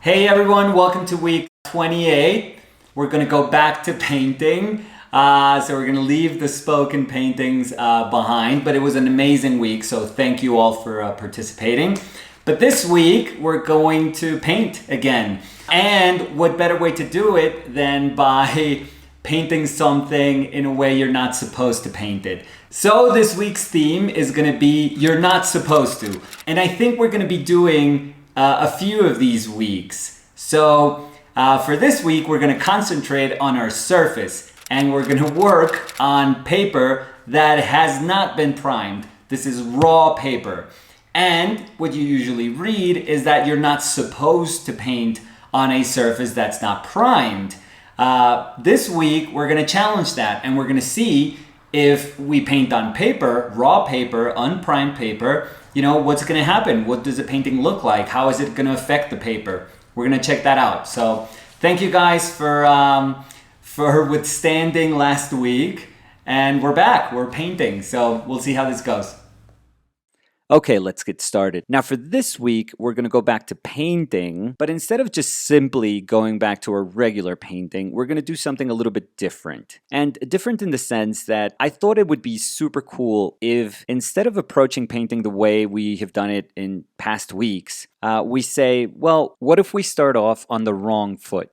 Hey everyone, welcome to week 28. We're going to go back to painting. So we're going to leave the spoken paintings behind, but it was an amazing week, so thank you all for participating. But this week we're going to paint again. And what better way to do it than by painting something in a way you're not supposed to paint it. So this week's theme is going to be you're not supposed to. And I think we're going to be doing a few of these weeks. So for this week, we're going to concentrate on our surface and we're going to work on paper that has not been primed. This is raw paper. And what you usually read is that you're not supposed to paint on a surface that's not primed. This week, we're going to challenge that and we're going to see if we paint on paper, raw paper, unprimed paper, what's going to happen? What does the painting look like? How is it going to affect the paper? We're going to check that out. So thank you guys for withstanding last week. And we're back. We're painting. So we'll see how this goes. Okay, let's get started. Now for this week, we're going to go back to painting, but instead of just simply going back to a regular painting, we're going to do something a little bit different. And different in the sense that I thought it would be super cool if instead of approaching painting the way we have done it in past weeks, we say, well, what if we start off on the wrong foot?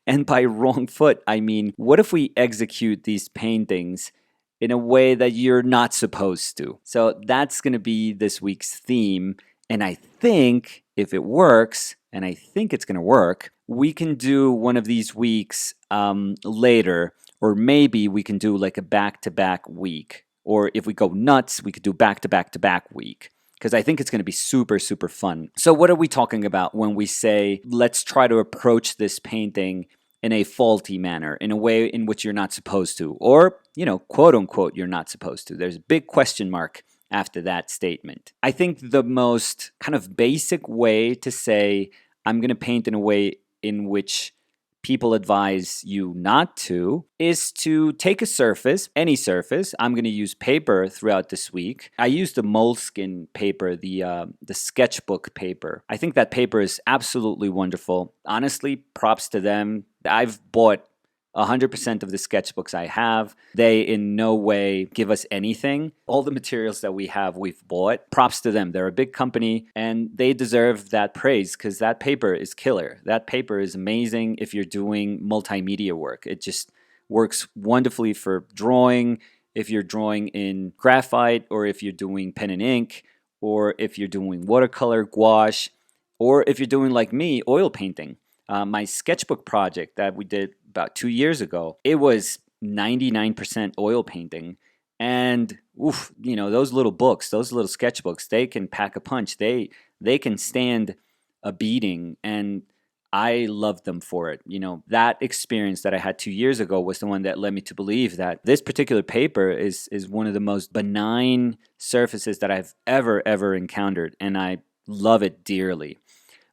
And by wrong foot, I mean, what if we execute these paintings in a way that you're not supposed to? So that's going to be this week's theme. And I think if it works, and I think it's going to work, we can do one of these weeks later, or maybe we can do like a back-to-back week. Or if we go nuts, we could do back-to-back-to-back week, because I think it's going to be super, super fun. So what are we talking about when we say, let's try to approach this painting in a faulty manner, in a way in which you're not supposed to, or, quote unquote, you're not supposed to? There's a big question mark after that statement. I think the most kind of basic way to say, I'm going to paint in a way in which people advise you not to, is to take a surface, any surface. I'm going to use paper throughout this week. I used the moleskin paper, the sketchbook paper. I think that paper is absolutely wonderful. Honestly, props to them. I've bought 100% of the sketchbooks I have. They in no way give us anything. All the materials that we have, we've bought. Props to them. They're a big company and they deserve that praise because that paper is killer. That paper is amazing if you're doing multimedia work. It just works wonderfully for drawing, if you're drawing in graphite, or if you're doing pen and ink, or if you're doing watercolor, gouache, or if you're doing like me, oil painting. My sketchbook project that we did about 2 years ago, it was 99% oil painting. And those little books, those little sketchbooks, they can pack a punch. They can stand a beating, and I love them for it. That experience that I had 2 years ago was the one that led me to believe that this particular paper is one of the most benign surfaces that I've ever encountered, and I love it dearly.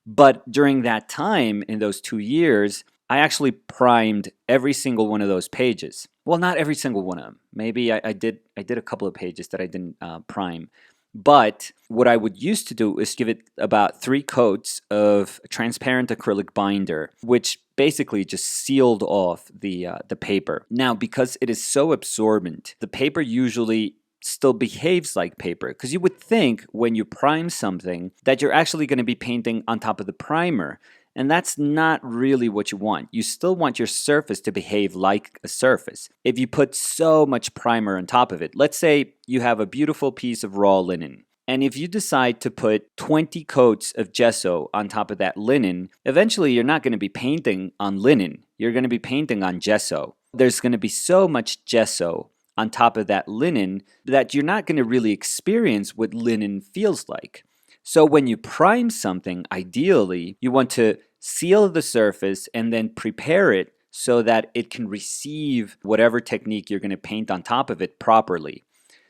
But during that time, in those 2 years, I actually primed every single one of those pages. Well, not every single one of them. Maybe I did a couple of pages that I didn't prime. But what I would used to do is give it about 3 coats of transparent acrylic binder, which basically just sealed off the paper. Now, because it is so absorbent, the paper usually still behaves like paper, because you would think when you prime something that you're actually going to be painting on top of the primer, and that's not really what you want. You still want your surface to behave like a surface. If you put so much primer on top of it, let's say you have a beautiful piece of raw linen, and if you decide to put 20 coats of gesso on top of that linen, eventually you're not going to be painting on linen, you're going to be painting on gesso. There's going to be so much gesso on top of that linen that you're not going to really experience what linen feels like. So when you prime something, ideally, you want to seal the surface and then prepare it so that it can receive whatever technique you're going to paint on top of it properly.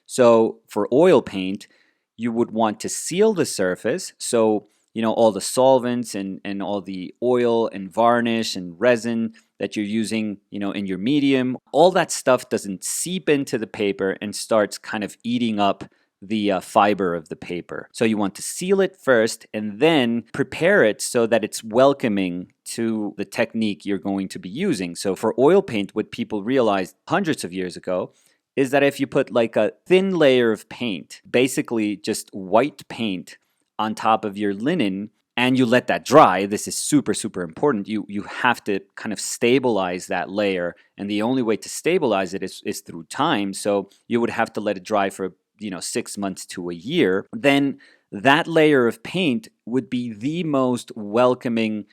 So for oil paint, you would want to seal the surface. So, all the solvents and all the oil and varnish and resin that you're using, in your medium, all that stuff doesn't seep into the paper and starts kind of eating up the fiber of the paper. So you want to seal it first and then prepare it so that it's welcoming to the technique you're going to be using. So for oil paint, what people realized hundreds of years ago is that if you put like a thin layer of paint, basically just white paint on top of your linen, and you let that dry, this is super, super important. You have to kind of stabilize that layer. And the only way to stabilize it is through time. So you would have to let it dry for, 6 months to a year. Then that layer of paint would be the most welcoming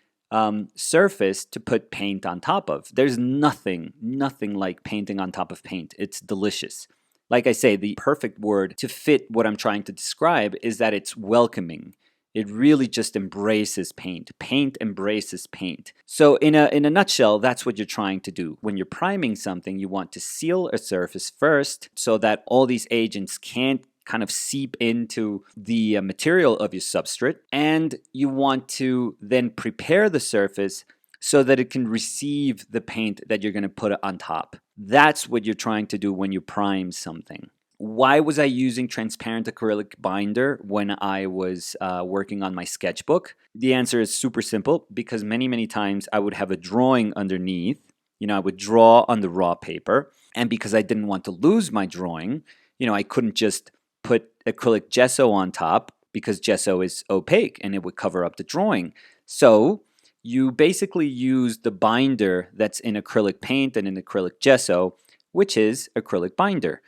surface to put paint on top of. There's nothing like painting on top of paint. It's delicious. Like I say, the perfect word to fit what I'm trying to describe is that it's welcoming. It really just embraces paint. Paint embraces paint. So in a nutshell, that's what you're trying to do. When you're priming something, you want to seal a surface first so that all these agents can't kind of seep into the material of your substrate. And you want to then prepare the surface so that it can receive the paint that you're going to put on top. That's what you're trying to do when you prime something. Why was I using transparent acrylic binder when I was working on my sketchbook? The answer is super simple, because many times I would have a drawing underneath. I would draw on the raw paper. And because I didn't want to lose my drawing, I couldn't just put acrylic gesso on top, because gesso is opaque and it would cover up the drawing. So you basically use the binder that's in acrylic paint and in acrylic gesso, which is acrylic binder.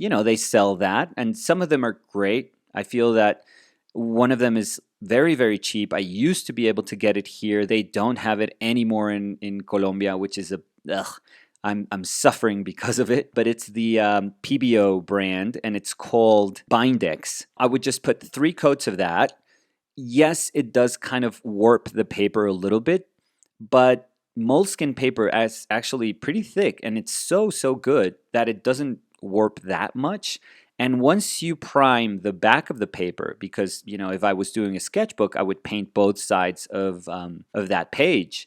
They sell that, and some of them are great. I feel that one of them is very, very cheap. I used to be able to get it here. They don't have it anymore in Colombia, which is I'm suffering because of it. But it's the PBO brand, and it's called Bindex. I would just put 3 coats of that. Yes, it does kind of warp the paper a little bit, but moleskin paper is actually pretty thick, and it's so good that it doesn't warp that much. And once you prime the back of the paper, because if I was doing a sketchbook, I would paint both sides of that page.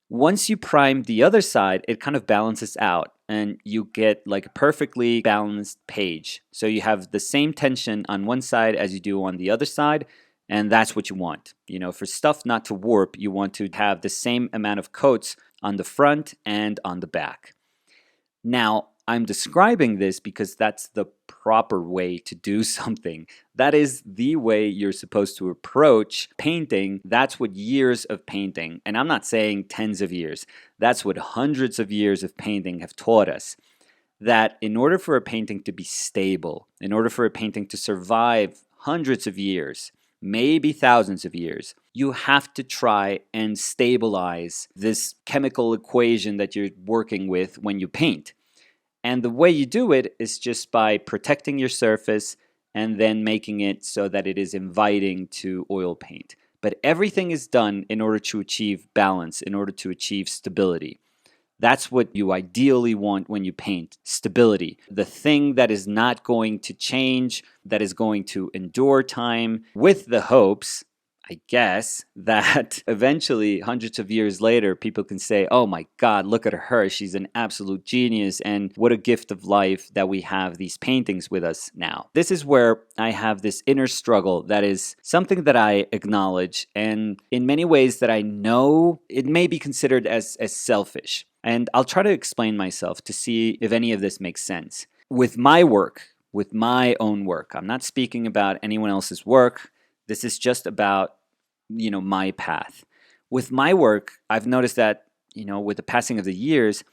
Once you prime the other side, it kind of balances out, and you get like a perfectly balanced page. So you have the same tension on one side as you do on the other side, and that's what you want. For stuff not to warp, you want to have the same amount of coats on the front and on the back. Now, I'm describing this because that's the proper way to do something. That is the way you're supposed to approach painting. That's what years of painting, and I'm not saying tens of years, that's what hundreds of years of painting have taught us. That in order for a painting to be stable, in order for a painting to survive hundreds of years, maybe thousands of years, you have to try and stabilize this chemical equation that you're working with when you paint. And the way you do it is just by protecting your surface and then making it so that it is inviting to oil paint. But everything is done in order to achieve balance, in order to achieve stability. That's what you ideally want when you paint: stability. The thing that is not going to change, that is going to endure time, with the hopes, I guess, that eventually, hundreds of years later, people can say, oh my God, look at her. She's an absolute genius. And what a gift of life that we have these paintings with us now. This is where I have this inner struggle that is something that I acknowledge. And in many ways that I know it may be considered as selfish. And I'll try to explain myself to see if any of this makes sense. With my work, with my own work, I'm not speaking about anyone else's work. This is just about, my path. With my work, I've noticed that, with the passing of the years,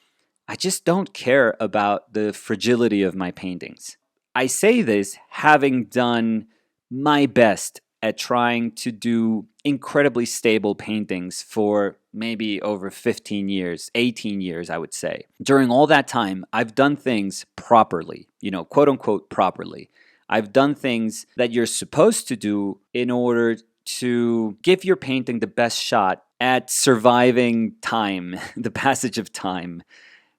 I just don't care about the fragility of my paintings. I say this having done my best at trying to do incredibly stable paintings for maybe over 15 years, 18 years, I would say. During all that time, I've done things properly, quote unquote properly. I've done things that you're supposed to do in order to give your painting the best shot at surviving time, the passage of time.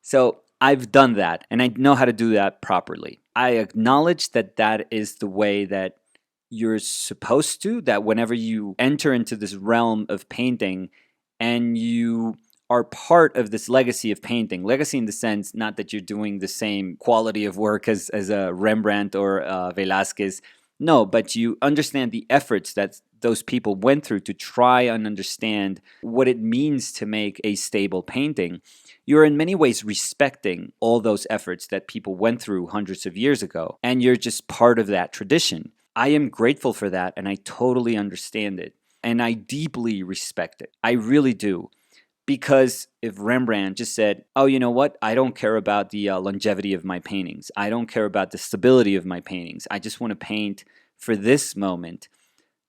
So I've done that, and I know how to do that properly. I acknowledge that that is the way that you're supposed to, that whenever you enter into this realm of painting and you are part of this legacy of painting. Legacy in the sense, not that you're doing the same quality of work as a Rembrandt or Velázquez. No, but you understand the efforts that those people went through to try and understand what it means to make a stable painting. You're in many ways respecting all those efforts that people went through hundreds of years ago, and you're just part of that tradition. I am grateful for that, and I totally understand it, and I deeply respect it. I really do. Because if Rembrandt just said, oh, you know what? I don't care about the longevity of my paintings. I don't care about the stability of my paintings. I just want to paint for this moment.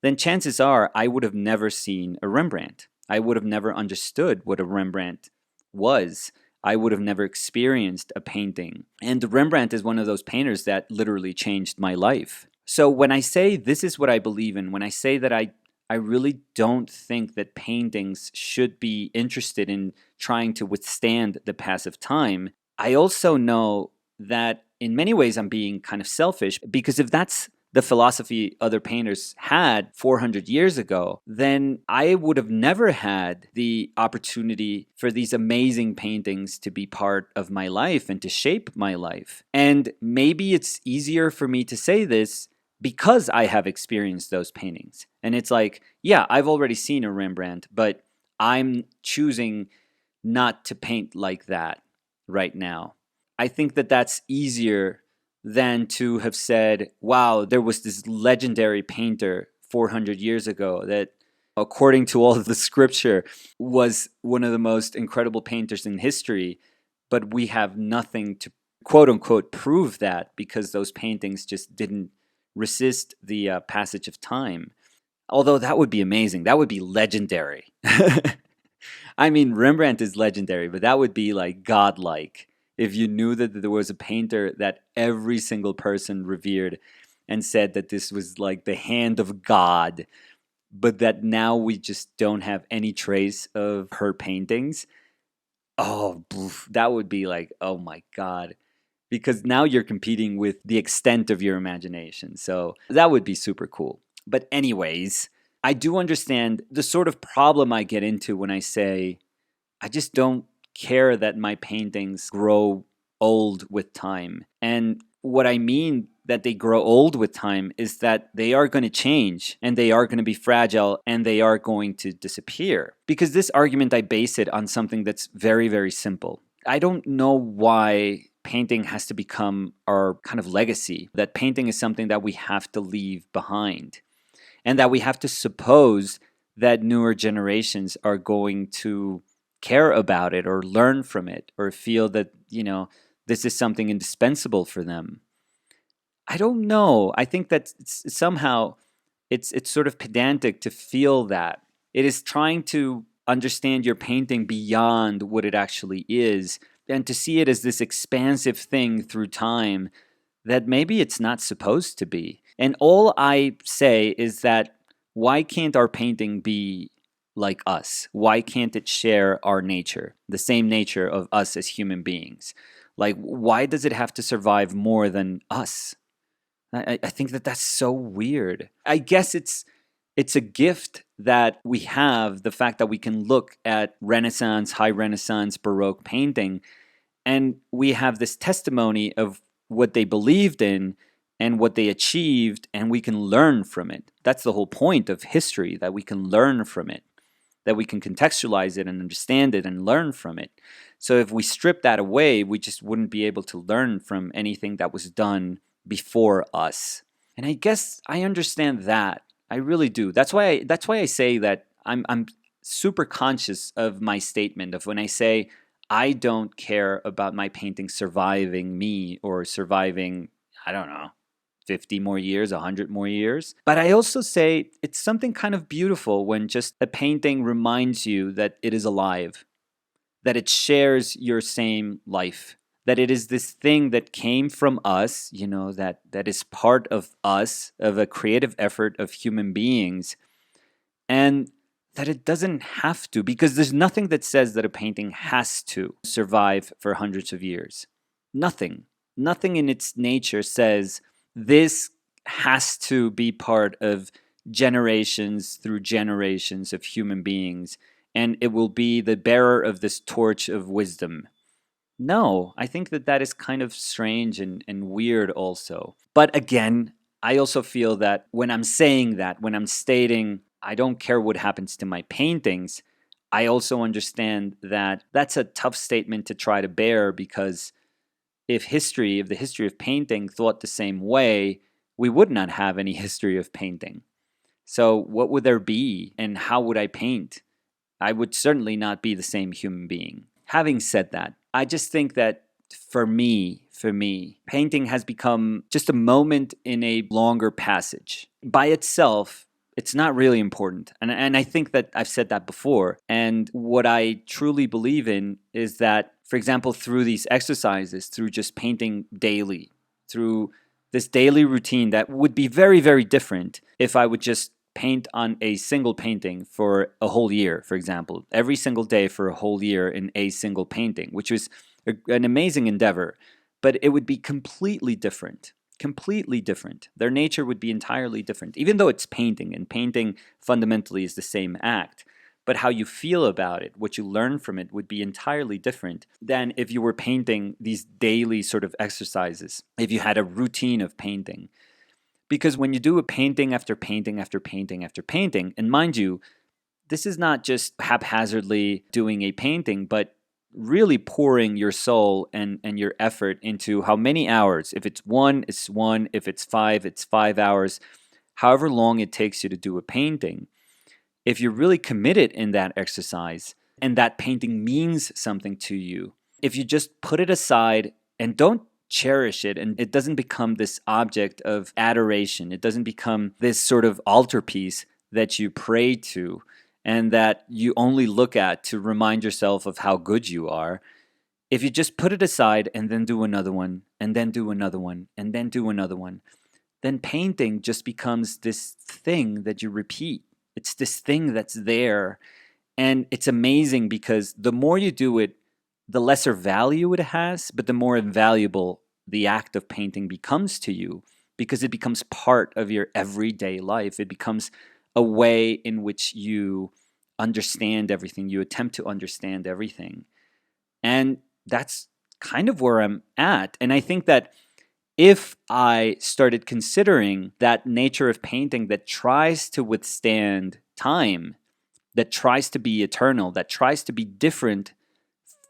Then chances are I would have never seen a Rembrandt. I would have never understood what a Rembrandt was. I would have never experienced a painting. And Rembrandt is one of those painters that literally changed my life. So when I say this is what I believe in, when I say that I really don't think that paintings should be interested in trying to withstand the pass of time. I also know that in many ways I'm being kind of selfish, because if that's the philosophy other painters had 400 years ago, then I would have never had the opportunity for these amazing paintings to be part of my life and to shape my life. And maybe it's easier for me to say this because I have experienced those paintings. And it's like, yeah, I've already seen a Rembrandt, but I'm choosing not to paint like that right now. I think that that's easier than to have said, wow, there was this legendary painter 400 years ago that, according to all of the scripture, was one of the most incredible painters in history, but we have nothing to quote unquote prove that because those paintings just didn't resist the passage of time. Although that would be amazing. That would be legendary. I mean, Rembrandt is legendary, but that would be like godlike if you knew that there was a painter that every single person revered and said that this was like the hand of God, but that now we just don't have any trace of her paintings. Oh, that would be like, oh my God. Because now you're competing with the extent of your imagination. So that would be super cool. But anyways, I do understand the sort of problem I get into when I say I just don't care that my paintings grow old with time. And what I mean that they grow old with time is that they are going to change and they are going to be fragile and they are going to disappear. Because this argument, I base it on something that's very, very simple. I don't know why painting has to become our kind of legacy, that painting is something that we have to leave behind, and that we have to suppose that newer generations are going to care about it or learn from it or feel that, this is something indispensable for them. I don't know. I think that somehow it's sort of pedantic to feel that. It is trying to understand your painting beyond what it actually is, and to see it as this expansive thing through time that maybe it's not supposed to be. And all I say is that why can't our painting be like us? Why can't it share our nature, the same nature of us as human beings? Like, why does it have to survive more than us? I think that that's so weird. I guess it's a gift that we have, the fact that we can look at Renaissance, high Renaissance, Baroque painting, and we have this testimony of what they believed in and what they achieved, and we can learn from it. That's the whole point of history, that we can learn from it, that we can contextualize it and understand it and learn from it. So if we strip that away, we just wouldn't be able to learn from anything that was done before us. And I guess I understand that. I really do. That's why I say that I'm super conscious of my statement of when I say I don't care about my painting surviving me or surviving, I don't know, 50 more years, 100 more years. But I also say it's something kind of beautiful when just a painting reminds you that it is alive, that it shares your same life, that it is this thing that came from us, that is part of us, of a creative effort of human beings, and that it doesn't have to, because there's nothing that says that a painting has to survive for hundreds of years. Nothing. Nothing in its nature says this has to be part of generations through generations of human beings, and it will be the bearer of this torch of wisdom. No, I think that that is kind of strange and weird also. But again, I also feel that when I'm saying that, when I'm stating, I don't care what happens to my paintings, I also understand that that's a tough statement to try to bear, because if the history of painting thought the same way, we would not have any history of painting. So what would there be, and how would I paint? I would certainly not be the same human being. Having said that, I just think that for me, painting has become just a moment in a longer passage. By itself, it's not really important. And I think that I've said that before. And what I truly believe in is that, for example, through these exercises, through just painting daily, through this daily routine that would be very, very different if I would just paint on a single painting for a whole year, for example, every single day for a whole year in a single painting, which was an amazing endeavor, but it would be completely different. Completely different. Their nature would be entirely different, even though it's painting, and painting fundamentally is the same act. But how you feel about it, what you learn from it, would be entirely different than if you were painting these daily sort of exercises, if you had a routine of painting. Because when you do a painting after painting after painting after painting, and mind you, this is not just haphazardly doing a painting, but really pouring your soul and your effort into how many hours. If it's one, it's one. If it's 5 hours. However long it takes you to do a painting. If you're really committed in that exercise and that painting means something to you, if you just put it aside and don't cherish it, and it doesn't become this object of adoration, it doesn't become this sort of altarpiece that you pray to and that you only look at to remind yourself of how good you are. If you just put it aside and then do another one, and then do another one, and then do another one, then painting just becomes this thing that you repeat. It's this thing that's there. And it's amazing because the more you do it, the lesser value it has, but the more invaluable the act of painting becomes to you, because it becomes part of your everyday life. It becomes a way in which you understand everything, you attempt to understand everything. And that's kind of where I'm at. And I think that if I started considering that nature of painting that tries to withstand time, that tries to be eternal, that tries to be different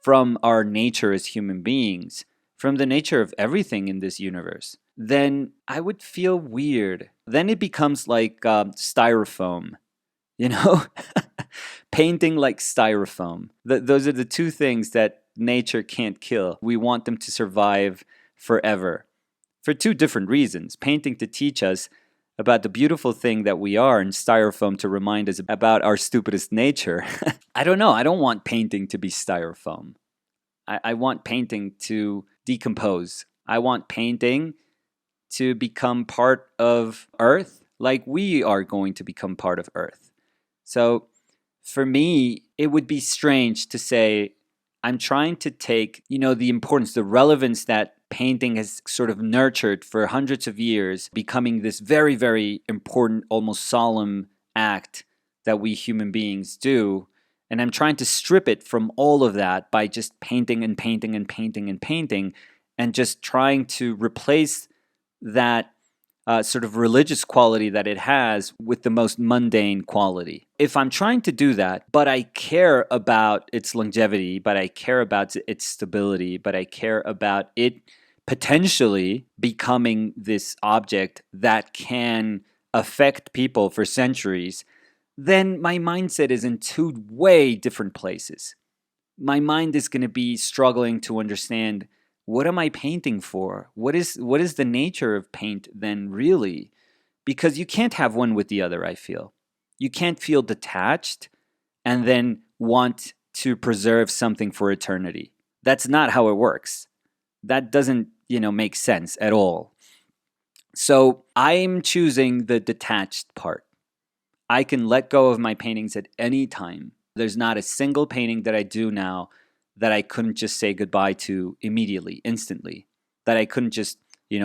from our nature as human beings, from the nature of everything in this universe, then I would feel weird. Then it becomes like styrofoam, you know? Painting like styrofoam. Those are the two things that nature can't kill. We want them to survive forever for two different reasons. Painting to teach us about the beautiful thing that we are, and styrofoam to remind us about our stupidest nature. I don't know. I don't want painting to be styrofoam. I want painting to decompose. I want painting to become part of Earth, like we are going to become part of Earth. So for me, it would be strange to say, I'm trying to take, the importance, the relevance that painting has sort of nurtured for hundreds of years, becoming this very, very important, almost solemn act that we human beings do. And I'm trying to strip it from all of that by just painting and painting and painting and painting, and just trying to replace that sort of religious quality that it has with the most mundane quality. If I'm trying to do that, but I care about its longevity, but I care about its stability, but I care about it potentially becoming this object that can affect people for centuries, then my mindset is in two way different places. My mind is going to be struggling to understand, what am I painting for? What is the nature of paint then really? Because you can't have one with the other, I feel. You can't feel detached and then want to preserve something for eternity. That's not how it works. That doesn't, make sense at all. So I'm choosing the detached part. I can let go of my paintings at any time. There's not a single painting that I do now that I couldn't just say goodbye to immediately, instantly. That I couldn't just,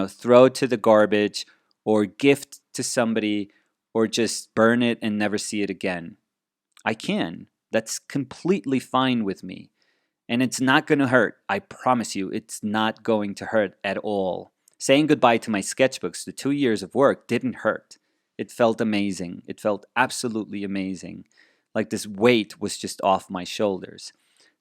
throw to the garbage or gift to somebody or just burn it and never see it again. I can. That's completely fine with me. And it's not going to hurt. I promise you, it's not going to hurt at all. Saying goodbye to my sketchbooks, the 2 years of work, didn't hurt. It felt amazing. It felt absolutely amazing. Like this weight was just off my shoulders.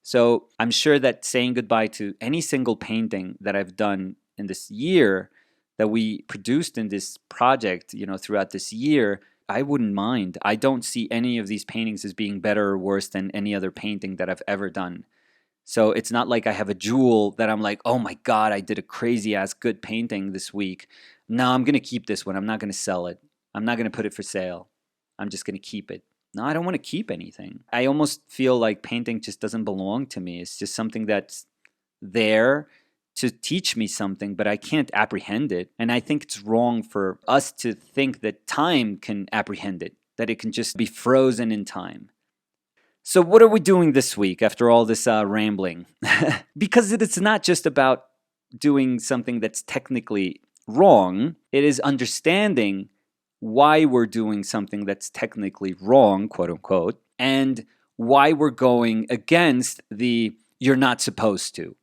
So I'm sure that saying goodbye to any single painting that I've done in this year, that we produced in this project, throughout this year, I wouldn't mind. I don't see any of these paintings as being better or worse than any other painting that I've ever done. So it's not like I have a jewel that I'm like, oh my God, I did a crazy ass good painting this week. No, I'm going to keep this one. I'm not going to sell it. I'm not going to put it for sale. I'm just going to keep it. No, I don't want to keep anything. I almost feel like painting just doesn't belong to me. It's just something that's there to teach me something, but I can't apprehend it. And I think it's wrong for us to think that time can apprehend it, that it can just be frozen in time. So what are we doing this week after all this rambling? Because it's not just about doing something that's technically wrong. It is understanding why we're doing something that's technically wrong, quote unquote, and why we're going against the you're not supposed to.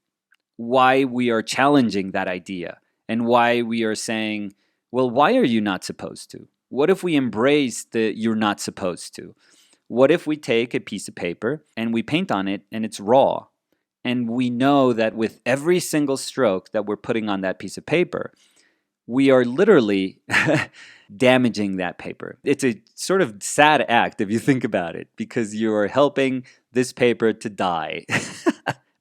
Why we are challenging that idea and why we are saying, well, why are you not supposed to? What if we embrace the you're not supposed to? What if we take a piece of paper and we paint on it and it's raw? And we know that with every single stroke that we're putting on that piece of paper, we are literally damaging that paper. It's a sort of sad act if you think about it, because you're helping this paper to die.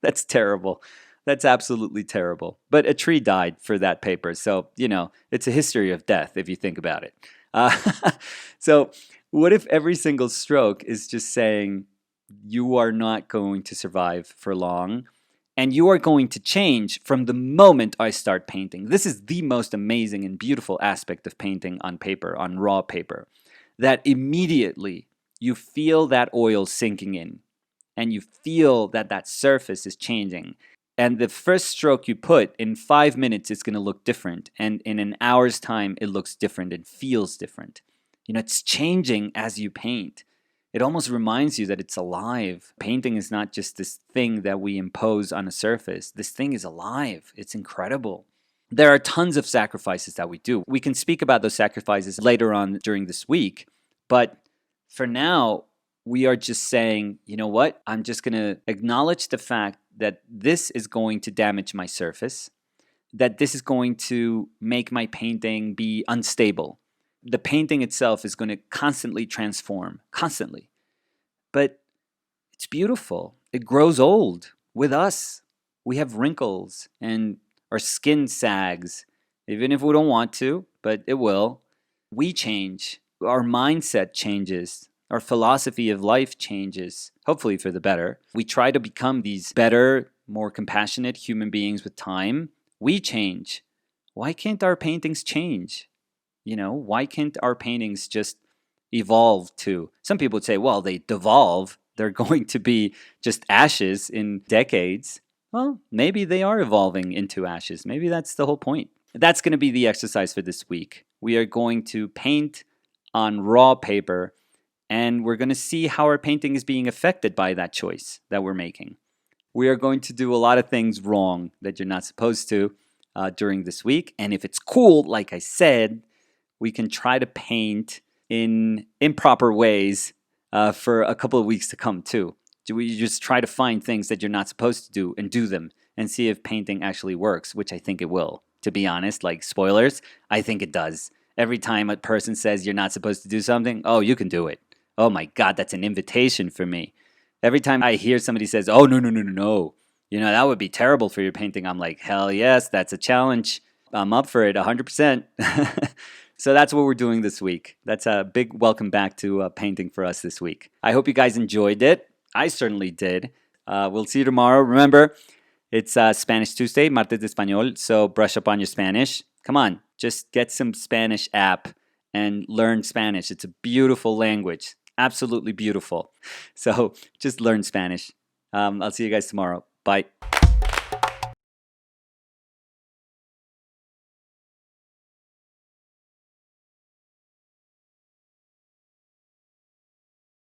That's terrible. That's absolutely terrible. But a tree died for that paper. So, it's a history of death if you think about it. So what if every single stroke is just saying, you are not going to survive for long, and you are going to change from the moment I start painting. This is the most amazing and beautiful aspect of painting on paper, on raw paper, that immediately you feel that oil sinking in, and you feel that that surface is changing. And the first stroke you put, in 5 minutes, it's going to look different. And in an hour's time, it looks different and feels different. It's changing as you paint. It almost reminds you that it's alive. Painting is not just this thing that we impose on a surface. This thing is alive. It's incredible. There are tons of sacrifices that we do. We can speak about those sacrifices later on during this week. But for now, we are just saying, you know what? I'm just going to acknowledge the fact that this is going to damage my surface, that this is going to make my painting be unstable. The painting itself is going to constantly transform, constantly. But it's beautiful. It grows old with us. We have wrinkles and our skin sags, even if we don't want to, but it will. We change. Our mindset changes. Our philosophy of life changes, hopefully for the better. We try to become these better, more compassionate human beings with time. We change. Why can't our paintings change? Why can't our paintings just evolve to? Some people would say, well, they devolve. They're going to be just ashes in decades. Well, maybe they are evolving into ashes. Maybe that's the whole point. That's going to be the exercise for this week. We are going to paint on raw paper, and we're going to see how our painting is being affected by that choice that we're making. We are going to do a lot of things wrong that you're not supposed to during this week. And if it's cool, like I said, we can try to paint in improper ways for a couple of weeks to come too. We just try to find things that you're not supposed to do and do them and see if painting actually works, which I think it will. To be honest, like spoilers, I think it does. Every time a person says you're not supposed to do something, oh, you can do it. Oh my God, that's an invitation for me. Every time I hear somebody says, oh, no, that would be terrible for your painting, I'm like, hell yes, that's a challenge. I'm up for it 100%. So that's what we're doing this week. That's a big welcome back to painting for us this week. I hope you guys enjoyed it. I certainly did. We'll see you tomorrow. Remember, it's Spanish Tuesday, Martes de Español, so brush up on your Spanish. Come on, just get some Spanish app and learn Spanish. It's a beautiful language, absolutely beautiful. So just learn Spanish. I'll see you guys tomorrow. Bye.